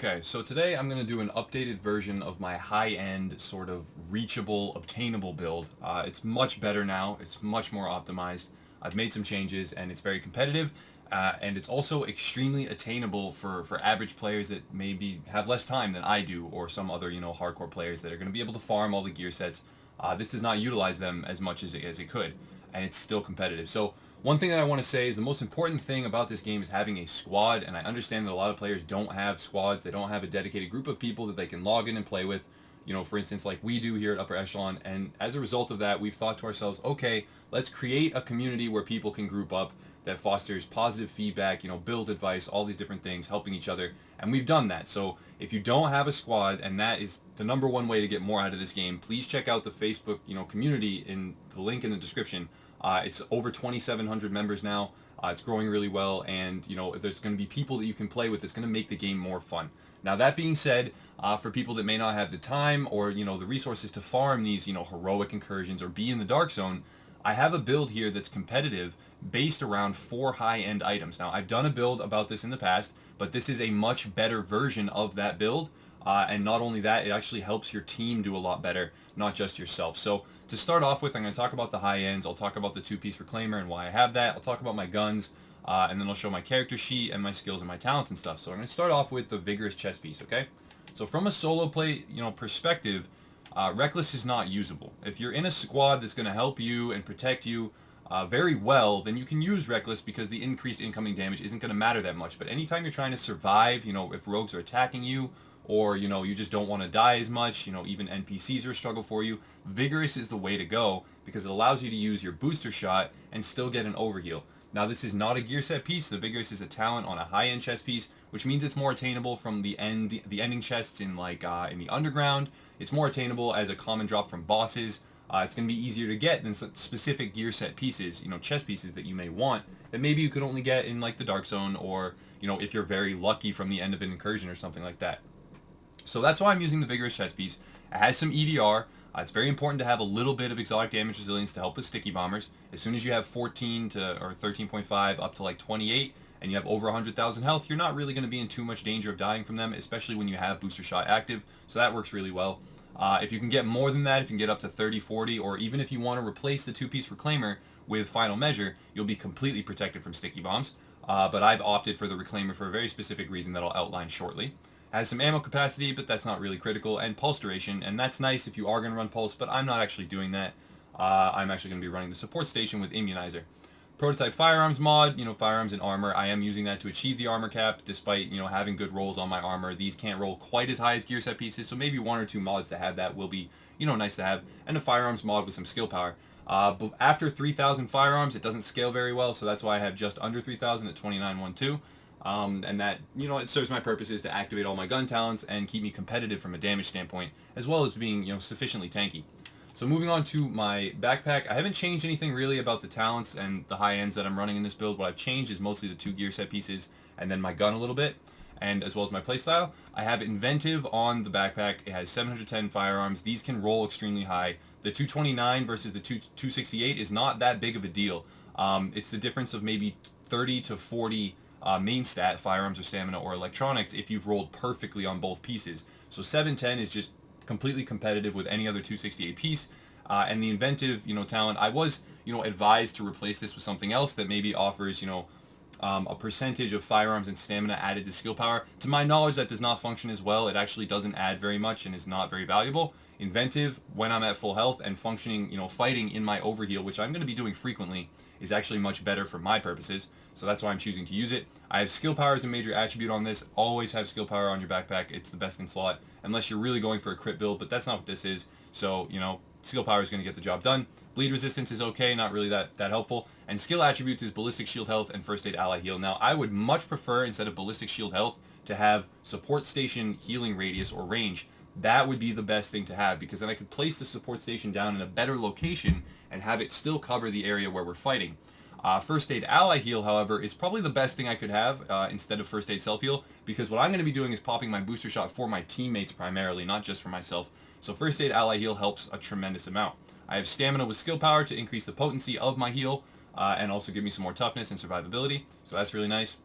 Okay, so today I'm going to do an updated version of my high-end, sort of reachable, obtainable build. It's much better now. It's much more optimized. I've made some changes, and it's very competitive, and it's also extremely attainable for average players that maybe have less time than I do, or some other, hardcore players that are going to be able to farm all the gear sets. This does not utilize them as much as it could, and it's still competitive. So one thing that I want to say is the most important thing about this game is having a squad, and I understand that a lot of players don't have squads. They don't have a dedicated group of people that they can log in and play with, for instance, like we do here at Upper Echelon. And as a result of that, we've thought to ourselves, okay, let's create a community where people can group up that fosters positive feedback, build advice, all these different things, helping each other. And we've done that. So if you don't have a squad, and that is the number one way to get more out of this game, please check out the Facebook, community in the link in the description. It's over 2,700 members now. It's growing really well, and there's going to be people that you can play with that's going to make the game more fun. Now that being said, for people that may not have the time or the resources to farm these heroic incursions or be in the dark zone, I have a build here that's competitive based around 4 high-end items. Now I've done a build about this in the past, but this is a much better version of that build. And not only that, it actually helps your team do a lot better, not just yourself. So to start off with, I'm going to talk about the high ends. I'll talk about the 2-piece reclaimer and why I have that. I'll talk about my guns, and then I'll show my character sheet and my skills and my talents and stuff. So I'm going to start off with the vigorous chest piece, okay? So from a solo play, perspective, reckless is not usable. If you're in a squad that's going to help you and protect you very well, then you can use reckless because the increased incoming damage isn't going to matter that much. But anytime you're trying to survive, if rogues are attacking you, or you just don't want to die as much, even NPCs are a struggle for you, vigorous is the way to go because it allows you to use your booster shot and still get an overheal. Now this is not a gear set piece. The vigorous is a talent on a high-end chest piece, which means it's more attainable from the ending chests in in the underground. It's more attainable as a common drop from bosses. It's going to be easier to get than specific gear set pieces, chest pieces that you may want that maybe you could only get in the dark zone, or if you're very lucky from the end of an incursion or something like that. So that's why I'm using the vigorous chest piece. It has some EDR. It's very important to have a little bit of exotic damage resilience to help with sticky bombers. As soon as you have 14 to or 13.5 up to 28, and you have over 100,000 health, you're not really going to be in too much danger of dying from them, especially when you have booster shot active. So that works really well. If you can get more than that, if you can get up to 30, 40, or even if you want to replace the 2-piece reclaimer with final measure, you'll be completely protected from sticky bombs. But I've opted for the reclaimer for a very specific reason that I'll outline shortly. Has some ammo capacity, but that's not really critical, and pulse duration, and that's nice if you are going to run pulse, but I'm not actually doing that. I'm actually going to be running the support station with immunizer. Prototype firearms mod, firearms and armor. I am using that to achieve the armor cap, despite having good rolls on my armor. These can't roll quite as high as gear set pieces, so maybe 1 or 2 mods to have that will be nice to have. And a firearms mod with some skill power. But after 3,000 firearms, it doesn't scale very well, so that's why I have just under 3,000 at 2912. And that, it serves my purposes to activate all my gun talents and keep me competitive from a damage standpoint, as well as being, sufficiently tanky. So moving on to my backpack, I haven't changed anything really about the talents and the high ends that I'm running in this build. What I've changed is mostly the 2 gear set pieces and then my gun a little bit, and as well as my playstyle. I have inventive on the backpack. It has 710 firearms. These can roll extremely high. The 229 versus the 268 is not that big of a deal. It's the difference of maybe 30 to 40 main stat, firearms or stamina or electronics, if you've rolled perfectly on both pieces. So 710 is just completely competitive with any other 268 piece. And the inventive, talent, I was, advised to replace this with something else that maybe offers, a percentage of firearms and stamina added to skill power. To my knowledge, that does not function as well. It actually doesn't add very much and is not very valuable. Inventive, when I'm at full health and functioning, fighting in my overheal, which I'm going to be doing frequently, is actually much better for my purposes. So that's why I'm choosing to use it. I have skill power as a major attribute on this. Always have skill power on your backpack. It's the best in slot, unless you're really going for a crit build, but that's not what this is. So, skill power is going to get the job done. Bleed resistance is okay, not really that helpful. And skill attributes is ballistic shield health and first aid ally heal. Now, I would much prefer, instead of ballistic shield health, to have support station healing radius or range. That would be the best thing to have, because then I could place the support station down in a better location and have it still cover the area where we're fighting. First aid ally heal, however, is probably the best thing I could have instead of first aid self heal, because what I'm going to be doing is popping my booster shot for my teammates primarily, not just for myself. So first aid ally heal helps a tremendous amount. I have stamina with skill power to increase the potency of my heal and also give me some more toughness and survivability, so that's really nice.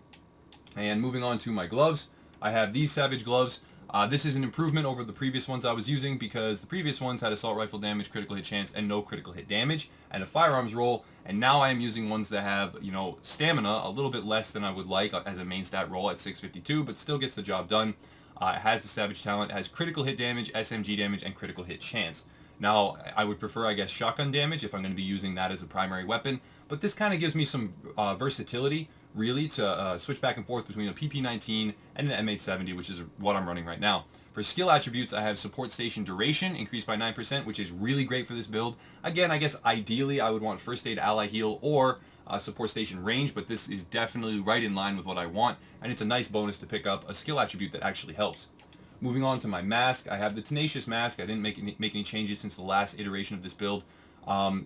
And moving on to my gloves, I have these Savage gloves. This is an improvement over the previous ones I was using because the previous ones had assault rifle damage, critical hit chance, and no critical hit damage, and a firearms roll. And now I am using ones that have, you know, stamina a little bit less than I would like as a main stat roll at 652, but still gets the job done. It has the Savage talent, it has critical hit damage, SMG damage, and critical hit chance. Now, I would prefer, I guess, shotgun damage if I'm going to be using that as a primary weapon, but this kind of gives me some versatility, really, to switch back and forth between a PP19 and an M870, which is what I'm running right now. For skill attributes, I have support station duration increased by 9%, which is really great for this build. Again, I guess ideally I would want first aid, ally heal, or support station range, but this is definitely right in line with what I want, and it's a nice bonus to pick up a skill attribute that actually helps. Moving on to my mask, I have the Tenacious mask. I didn't make any changes since the last iteration of this build.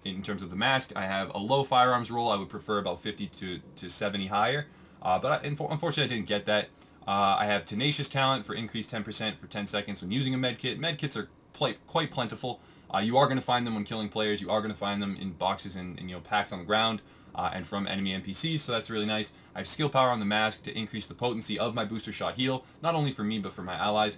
In terms of the mask, I have a low firearms roll. I would prefer about 50 to 70 higher, but unfortunately I didn't get that. I have Tenacious talent for increased 10% for 10 seconds when using a medkit. Medkits are quite plentiful. You are going to find them when killing players. You are going to find them in boxes and you know, packs on the ground and from enemy NPCs, so that's really nice. I have skill power on the mask to increase the potency of my booster shot heal, not only for me but for my allies.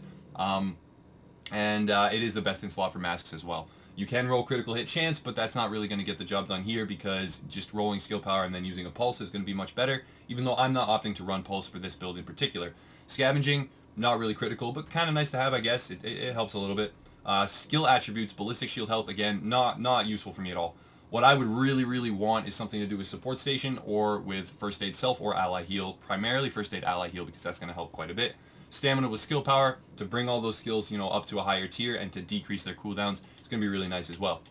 It is the best in slot for masks as well. You can roll critical hit chance, but that's not really going to get the job done here because just rolling skill power and then using a pulse is going to be much better, even though I'm not opting to run pulse for this build in particular. Scavenging, not really critical, but kind of nice to have, I guess. It helps a little bit. Skill attributes, ballistic shield health, again, not useful for me at all. What I would really want is something to do with support station or with first aid self or ally heal, primarily first aid ally heal because that's going to help quite a bit. Stamina with skill power to bring all those skills, you know, up to a higher tier and to decrease their cooldowns. It's going to be really nice as well.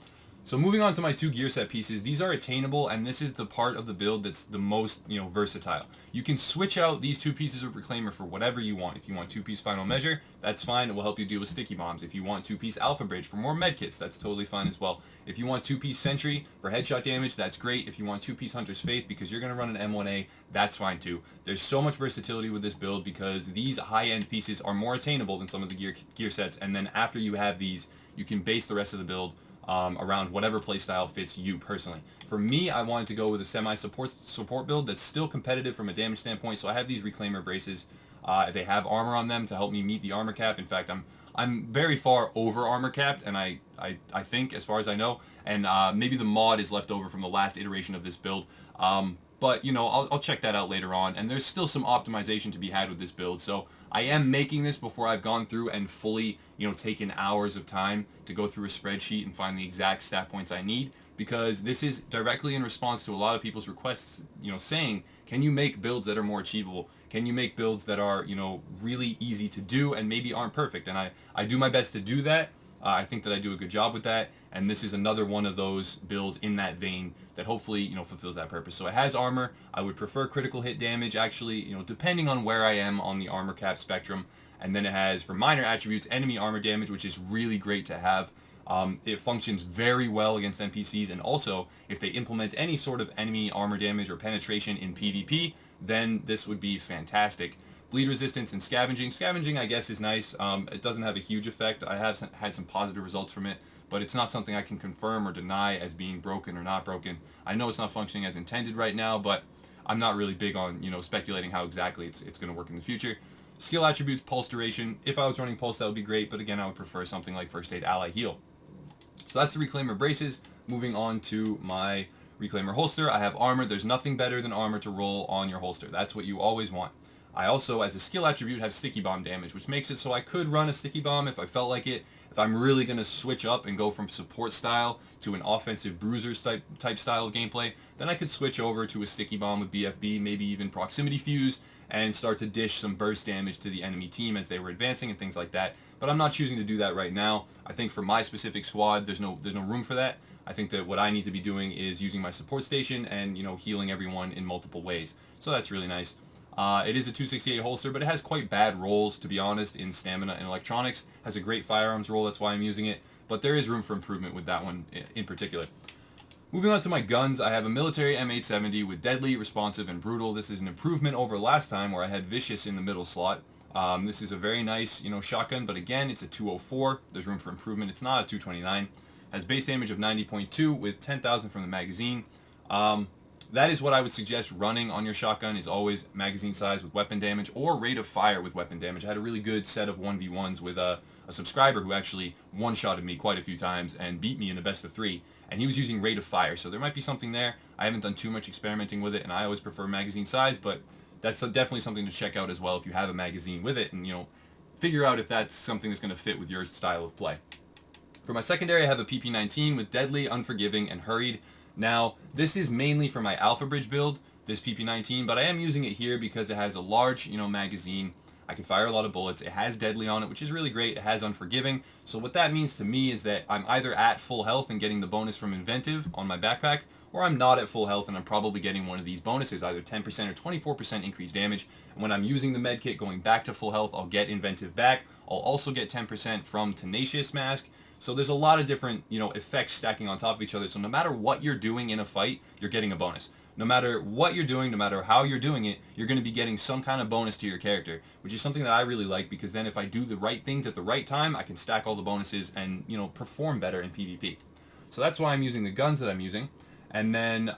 So moving on to my two gear set pieces, these are attainable, and this is the part of the build that's the most, you know, versatile. You can switch out these two pieces of Reclaimer for whatever you want. If you want two-piece Final Measure, that's fine. It will help you deal with sticky bombs. If you want two-piece Alpha Bridge for more medkits, that's totally fine as well. If you want two-piece Sentry for headshot damage, that's great. If you want two-piece Hunter's Faith because you're going to run an M1A, that's fine too. There's so much versatility with this build because these high-end pieces are more attainable than some of the gear sets, and then after you have these, you can base the rest of the build around whatever playstyle fits you personally. For me, I wanted to go with a semi-support build that's still competitive from a damage standpoint, so I have these Reclaimer braces. They have armor on them to help me meet the armor cap. In fact, I'm very far over armor capped, and I think, as far as I know, and maybe the mod is left over from the last iteration of this build. But, you know, I'll check that out later on, and there's still some optimization to be had with this build, so I am making this before I've gone through and fully, you know, taken hours of time to go through a spreadsheet and find the exact stat points I need, because this is directly in response to a lot of people's requests, you know, saying, can you make builds that are more achievable? Can you make builds that are, you know, really easy to do and maybe aren't perfect? And I do my best to do that. I think that I do a good job with that, and this is another one of those builds in that vein that hopefully, you know, fulfills that purpose. So it has armor. I would prefer critical hit damage, actually, you know, depending on where I am on the armor cap spectrum. And then it has, for minor attributes, enemy armor damage, which is really great to have. It functions very well against NPCs, and also, if they implement any sort of enemy armor damage or penetration in PvP, then this would be fantastic. Bleed resistance and scavenging. Scavenging, I guess, is nice. It doesn't have a huge effect. I have had some positive results from it, but it's not something I can confirm or deny as being broken or not broken. I know it's not functioning as intended right now, but I'm not really big on, you know, speculating how exactly it's going to work in the future. Skill attributes, pulse duration. If I was running pulse, that would be great, but again, I would prefer something like first aid, ally heal. So that's the Reclaimer braces. Moving on to my Reclaimer holster. I have armor. There's nothing better than armor to roll on your holster. That's what you always want. I also, as a skill attribute, have sticky bomb damage, which makes it so I could run a sticky bomb if I felt like it. If I'm really going to switch up and go from support style to an offensive bruisers type style of gameplay, then I could switch over to a sticky bomb with BFB, maybe even proximity fuse, and start to dish some burst damage to the enemy team as they were advancing and things like that. But I'm not choosing to do that right now. I think for my specific squad, there's no room for that. I think that what I need to be doing is using my support station and, you know, healing everyone in multiple ways. So that's really nice. It is a 268 holster, but it has quite bad rolls, to be honest, in stamina and electronics. Has a great firearms roll, that's why I'm using it, but there is room for improvement with that one in particular. Moving on to my guns, I have a military M870 with deadly, responsive, and brutal. This is an improvement over last time where I had vicious in the middle slot. This is a very nice, you know, shotgun, but again, it's a 204. There's room for improvement. It's not a 229. Has base damage of 90.2 with 10,000 from the magazine. that is what I would suggest running on your shotgun, is always magazine size with weapon damage or rate of fire with weapon damage. I had a really good set of 1v1s with a subscriber who actually one-shotted me quite a few times and beat me in a best of 3, and he was using rate of fire, so there might be something there. I haven't done too much experimenting with it, and I always prefer magazine size, but that's definitely something to check out as well if you have a magazine with it, and figure out if that's something that's going to fit with your style of play. For my secondary, I have a PP19 with Deadly, Unforgiving, and Hurried. Now, this is mainly for my Alpha Bridge build, this PP19, but I am using it here because it has a large, magazine. I can fire a lot of bullets. It has Deadly on it, which is really great. It has Unforgiving. So what that means to me is that I'm either at full health and getting the bonus from Inventive on my backpack, or I'm not at full health and I'm probably getting one of these bonuses, either 10% or 24% increased damage. And when I'm using the medkit going back to full health, I'll get Inventive back. I'll also get 10% from Tenacious Mask. So there's a lot of different, effects stacking on top of each other. So no matter what you're doing in a fight, you're getting a bonus. No matter what you're doing, no matter how you're doing it, you're going to be getting some kind of bonus to your character, which is something that I really like, because then if I do the right things at the right time, I can stack all the bonuses and, perform better in PvP. So that's why I'm using the guns that I'm using. And then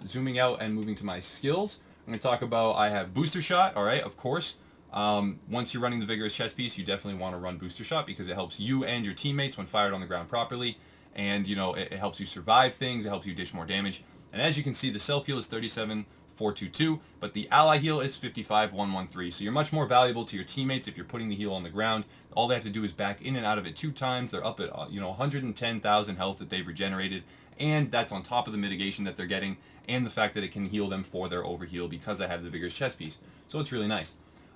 zooming out and moving to my skills, I'm going to talk about, I have Booster Shot, all right, of course. Once you're running the Vigorous Chest Piece, you definitely want to run Booster Shot because it helps you and your teammates when fired on the ground properly. And, it helps you survive things, it helps you dish more damage. And as you can see, the self heal is 37,422, but the ally heal is 55,113. So you're much more valuable to your teammates if you're putting the heal on the ground. All they have to do is back in and out of it 2 times. They're up at 110,000 health that they've regenerated, and that's on top of the mitigation that they're getting and the fact that it can heal them for their overheal because I have the Vigorous Chest Piece. So it's really nice.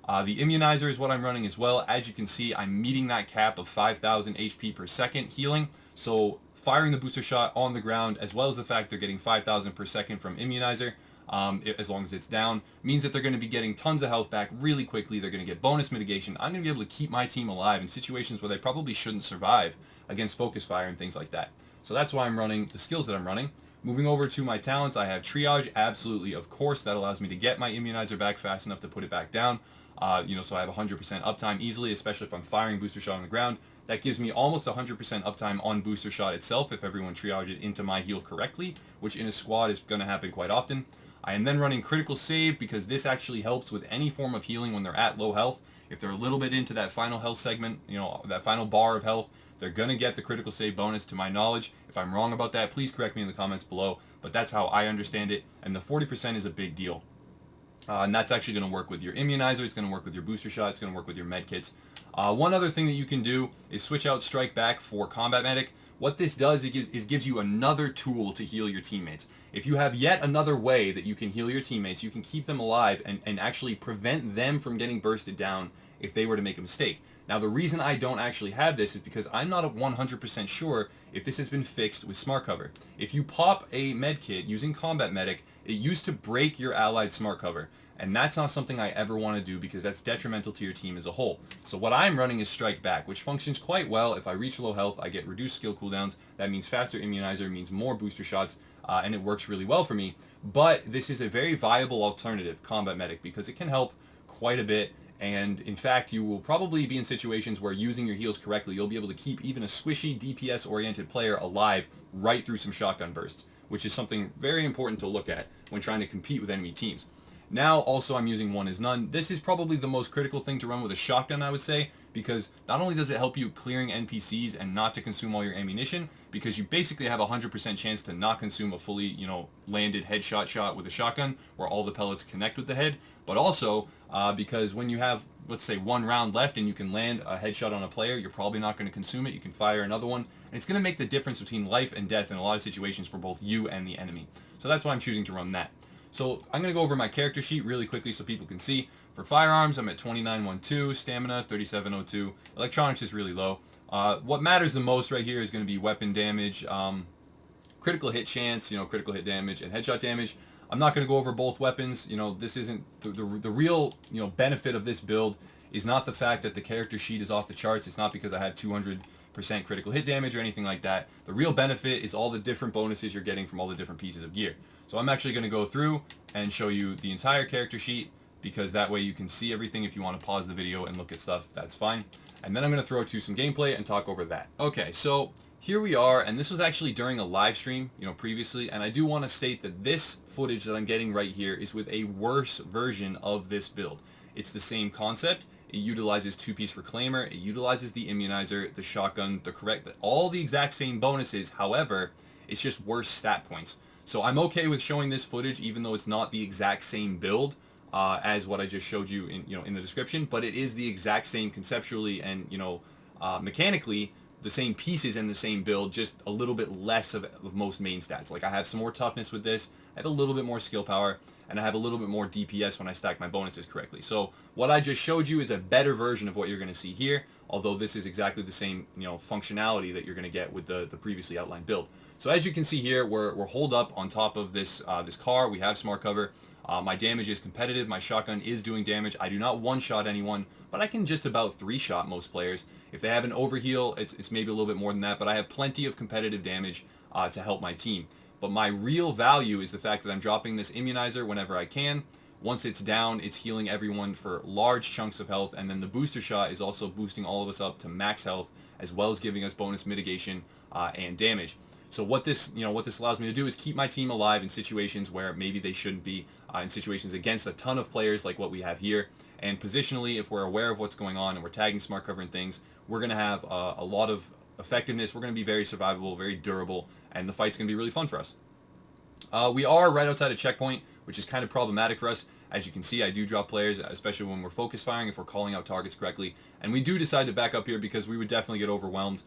The Immunizer is what I'm running as well. As you can see, I'm meeting that cap of 5,000 HP per second healing. So firing the booster shot on the ground, as well as the fact they're getting 5,000 per second from Immunizer, as long as it's down, means that they're going to be getting tons of health back really quickly. They're going to get bonus mitigation. I'm going to be able to keep my team alive in situations where they probably shouldn't survive against focus fire and things like that. So that's why I'm running the skills that I'm running. Moving over to my talents, I have Triage, absolutely, of course. That allows me to get my Immunizer back fast enough to put it back down. So I have 100% uptime easily, especially if I'm firing booster shot on the ground. That gives me almost 100% uptime on booster shot itself if everyone triages into my heal correctly, which in a squad is going to happen quite often. I am then running critical save because this actually helps with any form of healing when they're at low health. If they're a little bit into that final health segment, that final bar of health, they're going to get the critical save bonus to my knowledge. If I'm wrong about that, please correct me in the comments below, but that's how I understand it, and the 40% is a big deal. And that's actually going to work with your Immunizer, it's going to work with your booster shot, it's going to work with your med kits. One other thing that you can do is switch out Strike Back for Combat Medic. What this does is gives you another tool to heal your teammates. If you have yet another way that you can heal your teammates, you can keep them alive and actually prevent them from getting bursted down if they were to make a mistake. Now, the reason I don't actually have this is because I'm not 100% sure if this has been fixed with Smart Cover. If you pop a med kit using Combat Medic, it used to break your allied Smart Cover. And that's not something I ever want to do because that's detrimental to your team as a whole. So what I'm running is Strike Back, which functions quite well. If I reach low health, I get reduced skill cooldowns. That means faster Immunizer, means more booster shots, and it works really well for me. But this is a very viable alternative, Combat Medic, because it can help quite a bit. And in fact, you will probably be in situations where using your heals correctly, you'll be able to keep even a squishy DPS-oriented player alive right through some shotgun bursts, which is something very important to look at when trying to compete with enemy teams. Now, also, I'm using One is None. This is probably the most critical thing to run with a shotgun, I would say, because not only does it help you clearing NPCs and not to consume all your ammunition, because you basically have a 100% chance to not consume a fully, landed headshot shot with a shotgun where all the pellets connect with the head, but also because when you have, let's say, 1 round left and you can land a headshot on a player, you're probably not going to consume it. You can fire another one, and it's going to make the difference between life and death in a lot of situations for both you and the enemy. So that's why I'm choosing to run that. So I'm going to go over my character sheet really quickly so people can see. For firearms, I'm at 2912, stamina 3702, electronics is really low. What matters the most right here is going to be weapon damage, critical hit chance, critical hit damage, and headshot damage. I'm not going to go over both weapons. This isn't the real benefit of this build is not the fact that the character sheet is off the charts. It's not because I have 200% critical hit damage or anything like that. The real benefit is all the different bonuses you're getting from all the different pieces of gear. So I'm actually going to go through and show you the entire character sheet because that way you can see everything. If you want to pause the video and look at stuff, that's fine. And then I'm going to throw to some gameplay and talk over that. Okay, so Here we are, and this was actually during a live stream, previously, and I do want to state that this footage that I'm getting right here is with a worse version of this build. It's the same concept. It utilizes two-piece reclaimer, it utilizes the immunizer, the shotgun, all the exact same bonuses. However, it's just worse stat points. So I'm okay with showing this footage, even though it's not the exact same build as what I just showed you in the description, but it is the exact same conceptually and mechanically, the same pieces in the same build, just a little bit less of most main stats. Like I have some more toughness with this, I have a little bit more skill power, and I have a little bit more DPS when I stack my bonuses correctly. So what I just showed you is a better version of what you're going to see here, although this is exactly the same functionality that you're going to get with the previously outlined build. So as you can see here, we're holed up on top of this this car. We have smart cover. My damage is competitive. My shotgun is doing damage. I do not one-shot anyone, but I can just about three-shot most players. If they have an overheal, it's maybe a little bit more than that, but I have plenty of competitive damage to help my team. But my real value is the fact that I'm dropping this immunizer whenever I can. Once it's down, it's healing everyone for large chunks of health, and then the booster shot is also boosting all of us up to max health, as well as giving us bonus mitigation and damage. So what this allows me to do is keep my team alive in situations where maybe they shouldn't be, in situations against a ton of players like what we have here. And positionally, if we're aware of what's going on and we're tagging smart cover and things, we're going to have a lot of effectiveness. We're going to be very survivable, very durable, and the fight's going to be really fun for us. We are right outside a checkpoint, which is kind of problematic for us. As you can see, I do drop players, especially when we're focus firing, if we're calling out targets correctly. And we do decide to back up here because we would definitely get overwhelmed.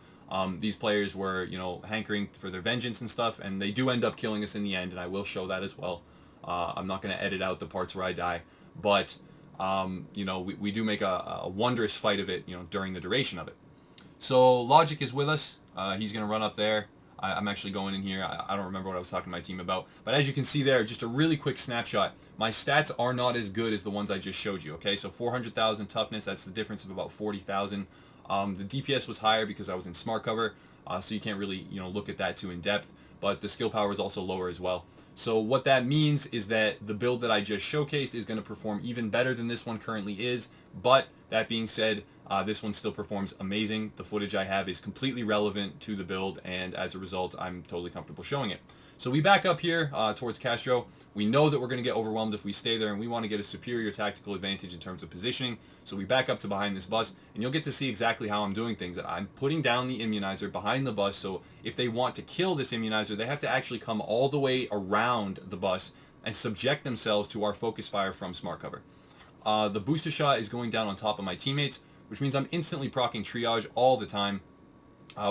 These players were, hankering for their vengeance and stuff, and they do end up killing us in the end, and I will show that as well. I'm not going to edit out the parts where I die, but, we do make a wondrous fight of it, during the duration of it. So Logic is with us. He's going to run up there. I'm actually going in here. I don't remember what I was talking to my team about. But as you can see there, just a really quick snapshot. My stats are not as good as the ones I just showed you, okay? So 400,000 toughness, that's the difference of about 40,000. The DPS was higher because I was in smart cover, so you can't really, look at that too in depth. But the skill power is also lower as well. So what that means is that the build that I just showcased is going to perform even better than this one currently is. But that being said, this one still performs amazing. The footage I have is completely relevant to the build, and as a result, I'm totally comfortable showing it. So we back up here towards Castro. We know that we're going to get overwhelmed if we stay there, and we want to get a superior tactical advantage in terms of positioning. So we back up to behind this bus, and you'll get to see exactly how I'm doing things. I'm putting down the immunizer behind the bus, so if they want to kill this immunizer, they have to actually come all the way around the bus and subject themselves to our focus fire from smart cover. The booster shot is going down on top of my teammates, which means I'm instantly proccing triage all the time,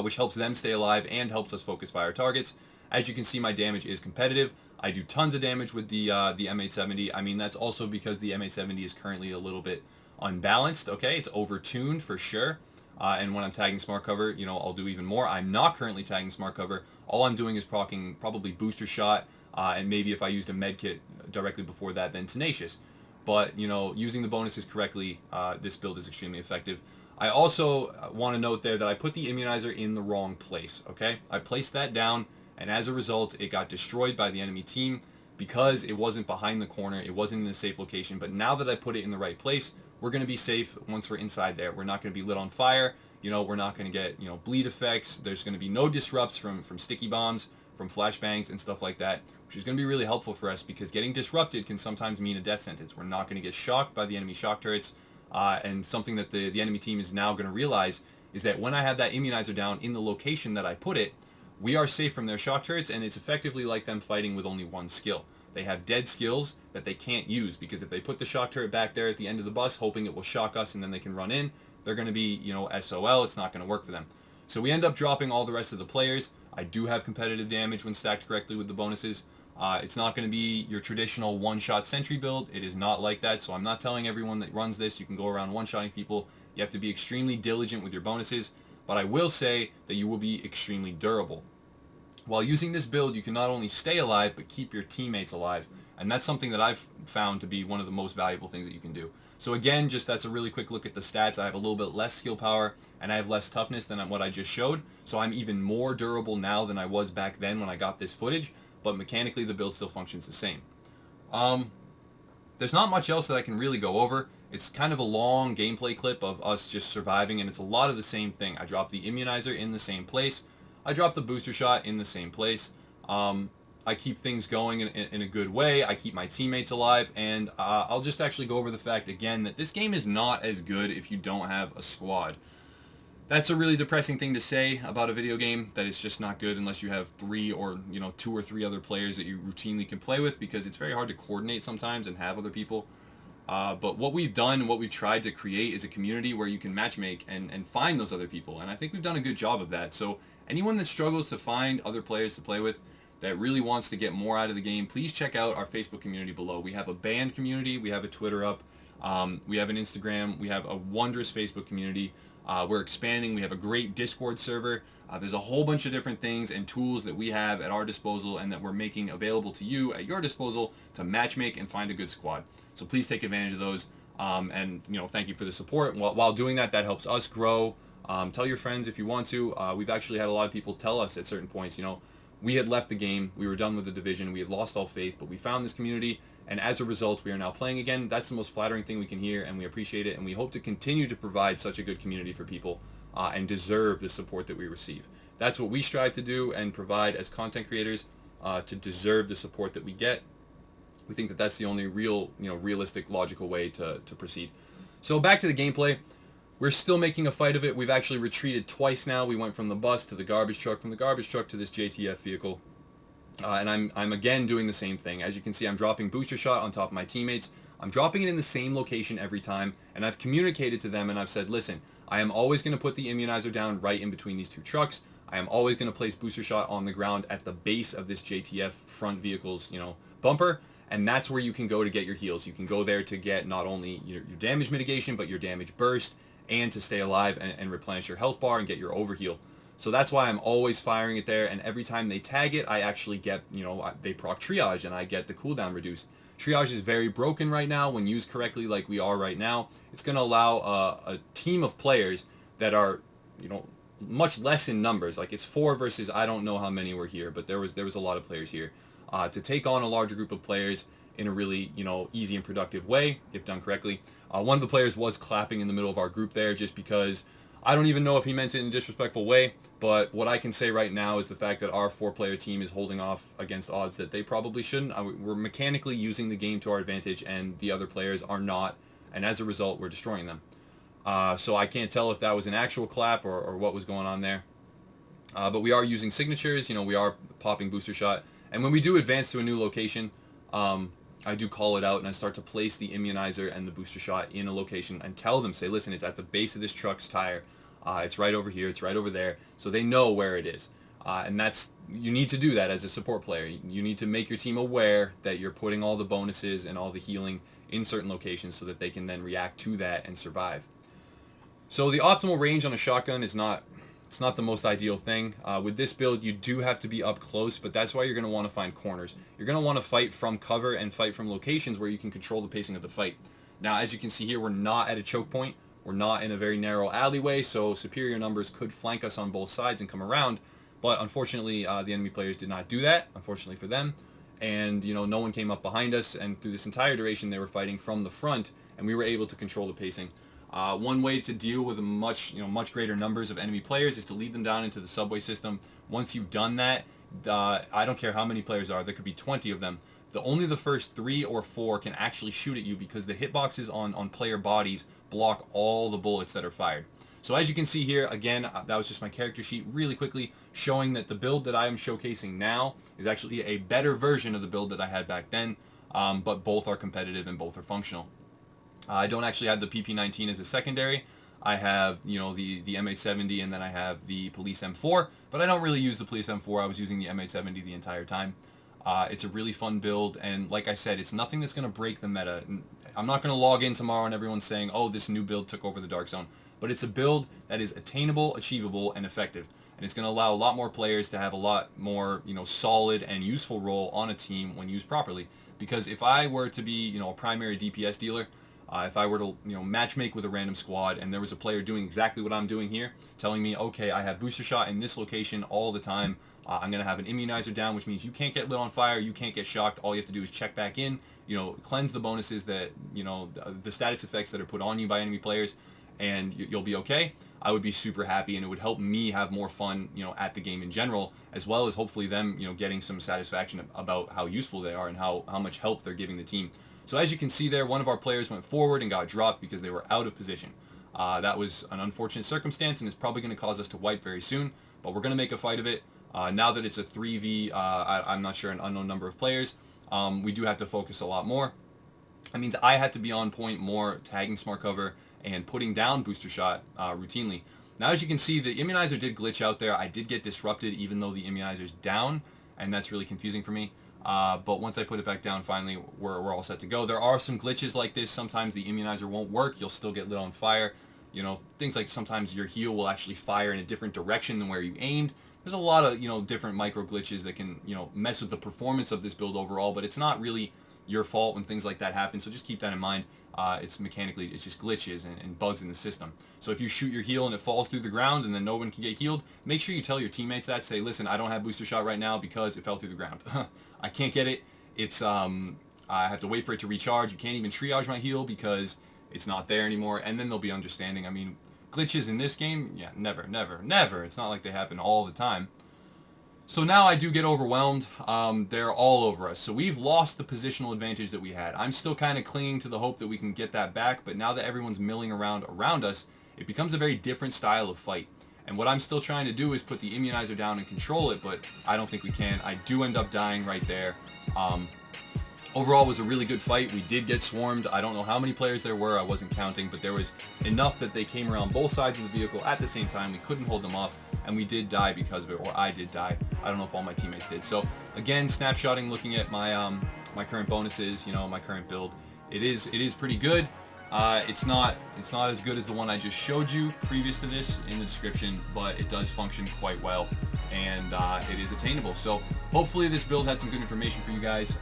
which helps them stay alive and helps us focus fire targets. As you can see, my damage is competitive. I do tons of damage with the M870. I mean, that's also because the M870 is currently a little bit unbalanced, okay? It's overtuned for sure. And when I'm tagging smart cover, I'll do even more. I'm not currently tagging smart cover. All I'm doing is proccing probably booster shot, and maybe if I used a med kit directly before that, then tenacious. But, using the bonuses correctly, this build is extremely effective. I also want to note there that I put the immunizer in the wrong place, okay? I placed that down, and as a result, it got destroyed by the enemy team because it wasn't behind the corner, it wasn't in a safe location. But now that I put it in the right place, we're going to be safe once we're inside there. We're not going to be lit on fire, we're not going to get, bleed effects. There's going to be no disrupts from sticky bombs, from flashbangs and stuff like that, which is going to be really helpful for us because getting disrupted can sometimes mean a death sentence. We're not going to get shocked by the enemy shock turrets, and something that the enemy team is now going to realize is that when I have that immunizer down in the location that I put it, we are safe from their shock turrets, and it's effectively like them fighting with only one skill. They have dead skills that they can't use because if they put the shock turret back there at the end of the bus hoping it will shock us and then they can run in, they're going to be, SOL. It's not going to work for them. So we end up dropping all the rest of the players. I do have competitive damage when stacked correctly with the bonuses. It's not going to be your traditional one-shot sentry build. It is not like that, so I'm not telling everyone that runs this you can go around one-shotting people. You have to be extremely diligent with your bonuses, but I will say that you will be extremely durable. While using this build, you can not only stay alive, but keep your teammates alive, and that's something that I've found to be one of the most valuable things that you can do. So again, just that's a really quick look at the stats. I have a little bit less skill power, and I have less toughness than what I just showed, so I'm even more durable now than I was back then when I got this footage, but mechanically the build still functions the same. There's not much else that I can really go over. It's kind of a long gameplay clip of us just surviving, and it's a lot of the same thing. I dropped the immunizer in the same place. I drop the booster shot in the same place. I keep things going in a good way. I keep my teammates alive, and I'll just actually go over the fact again that this game is not as good if you don't have a squad. That's a really depressing thing to say about a video game, that it's just not good unless you have 3 or 2 or 3 other players that you routinely can play with, because it's very hard to coordinate sometimes and have other people. But what we've done, what we've tried to create, is a community where you can matchmake and find those other people, and I think we've done a good job of that. So anyone that struggles to find other players to play with, that really wants to get more out of the game, please check out our Facebook community below. We have a band community, we have a Twitter up, we have an Instagram, we have a wondrous Facebook community. We're expanding. We have a great Discord server. There's a whole bunch of different things and tools that we have at our disposal and that we're making available to you at your disposal to matchmake and find a good squad. So please take advantage of those. And thank you for the support. While doing that, that helps us grow. Tell your friends if you want to. We've actually had a lot of people tell us at certain points, we had left the game, we were done with the division, we had lost all faith, but we found this community, and as a result, we are now playing again. That's the most flattering thing we can hear, and we appreciate it, and we hope to continue to provide such a good community for people and deserve the support that we receive. That's what we strive to do and provide as content creators, to deserve the support that we get. We think that that's the only real, realistic, logical way to proceed. So back to the gameplay. We're still making a fight of it. We've actually retreated twice now. We went from the bus to the garbage truck, from the garbage truck to this JTF vehicle. And I'm again doing the same thing. As you can see, I'm dropping booster shot on top of my teammates. I'm dropping it in the same location every time, and I've communicated to them and I've said, listen, I am always going to put the immunizer down right in between these 2 trucks. I am always going to place booster shot on the ground at the base of this JTF front vehicle's, bumper. And that's where you can go to get your heals. You can go there to get not only your damage mitigation, but your damage burst, and to stay alive and replenish your health bar and get your overheal. So that's why I'm always firing it there, and every time they tag it, I actually get, they proc triage, and I get the cooldown reduced. Triage is very broken right now. When used correctly like we are right now, it's going to allow a team of players that are, much less in numbers. Like, it's 4 versus I don't know how many were here, but there was a lot of players here. To take on a larger group of players in a really, easy and productive way, if done correctly. One of the players was clapping in the middle of our group there, just because I don't even know if he meant it in a disrespectful way, but what I can say right now is the fact that our 4-player team is holding off against odds that they probably shouldn't. We're mechanically using the game to our advantage, and the other players are not, and as a result, we're destroying them. So I can't tell if that was an actual clap or what was going on there. But we are using signatures, we are popping booster shot, and when we do advance to a new location, I do call it out, and I start to place the immunizer and the booster shot in a location and tell them, say, listen, it's at the base of this truck's tire. It's right over here. It's right over there. So they know where it is. And you need to do that as a support player. You need to make your team aware that you're putting all the bonuses and all the healing in certain locations so that they can then react to that and survive. So the optimal range on a shotgun is it's not the most ideal thing. With this build, you do have to be up close, but that's why you're going to want to find corners. You're going to want to fight from cover and fight from locations where you can control the pacing of the fight. Now, as you can see here, we're not at a choke point. We're not in a very narrow alleyway, so superior numbers could flank us on both sides and come around. But unfortunately, the enemy players did not do that, unfortunately for them. And, no one came up behind us, and through this entire duration, they were fighting from the front, and we were able to control the pacing. One way to deal with much greater numbers of enemy players is to lead them down into the subway system. Once you've done that, I don't care how many players are, there could be 20 of them. Only the first 3 or 4 can actually shoot at you, because the hitboxes on player bodies block all the bullets that are fired. So as you can see here, again, that was just my character sheet really quickly showing that the build that I am showcasing now is actually a better version of the build that I had back then, but both are competitive and both are functional. I don't actually have the PP19 as a secondary. I have, the M870, and then I have the Police M4, but I don't really use the Police M4. I was using the M870 the entire time. It's a really fun build, and like I said, it's nothing that's going to break the meta. I'm not going to log in tomorrow and everyone's saying, oh, this new build took over the Dark Zone, but it's a build that is attainable, achievable, and effective, and it's going to allow a lot more players to have a lot more, solid and useful role on a team when used properly. Because if I were to be, a primary DPS dealer, if I were to, matchmake with a random squad and there was a player doing exactly what I'm doing here, telling me, okay, I have booster shot in this location all the time, I'm going to have an immunizer down, which means you can't get lit on fire, you can't get shocked, all you have to do is check back in, cleanse the bonuses that, the status effects that are put on you by enemy players, and you'll be okay, I would be super happy, and it would help me have more fun, at the game in general, as well as hopefully them, getting some satisfaction about how useful they are and how much help they're giving the team. So as you can see there, one of our players went forward and got dropped because they were out of position. That was an unfortunate circumstance, and it's probably going to cause us to wipe very soon, but we're going to make a fight of it. Now that it's a 3v, I'm not sure, an unknown number of players, we do have to focus a lot more. That means I had to be on point more, tagging smart cover and putting down booster shot routinely. Now as you can see, the immunizer did glitch out there. I did get disrupted even though the immunizer's down, and that's really confusing for me. But once I put it back down, finally, we're all set to go. There are some glitches like this. Sometimes the immunizer won't work. You'll still get lit on fire. Things like sometimes your heal will actually fire in a different direction than where you aimed. There's a lot of, different micro glitches that can, mess with the performance of this build overall, but it's not really your fault when things like that happen, so just keep that in mind. It's just glitches and bugs in the system. So if you shoot your heal and it falls through the ground and then no one can get healed, make sure you tell your teammates that. Say, listen, I don't have booster shot right now because it fell through the ground. I can't get it. It's I have to wait for it to recharge. You can't even triage my heal because it's not there anymore, and then they'll be understanding. I mean, glitches in this game, yeah, never. It's not like they happen all the time. So now I do get overwhelmed. They're all over us. So we've lost the positional advantage that we had. I'm still kind of clinging to the hope that we can get that back, but now that everyone's milling around us, it becomes a very different style of fight. And what I'm still trying to do is put the immunizer down and control it, but I don't think we can. I do end up dying right there. Overall, it was a really good fight. We did get swarmed. I don't know how many players there were. I wasn't counting, but there was enough that they came around both sides of the vehicle at the same time. We couldn't hold them off, and we did die because of it, or I did die. I don't know if all my teammates did. So again, snapshotting, looking at my my current bonuses, my current build, it is pretty good. It's not as good as the one I just showed you previous to this in the description, but it does function quite well, and it is attainable. So hopefully this build had some good information for you guys.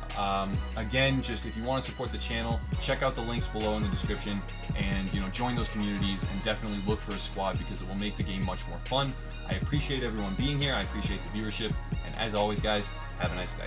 Again, just if you want to support the channel, check out the links below in the description, and join those communities, and definitely look for a squad because it will make the game much more fun. I appreciate everyone being here. I appreciate the viewership, and as always, guys, have a nice day.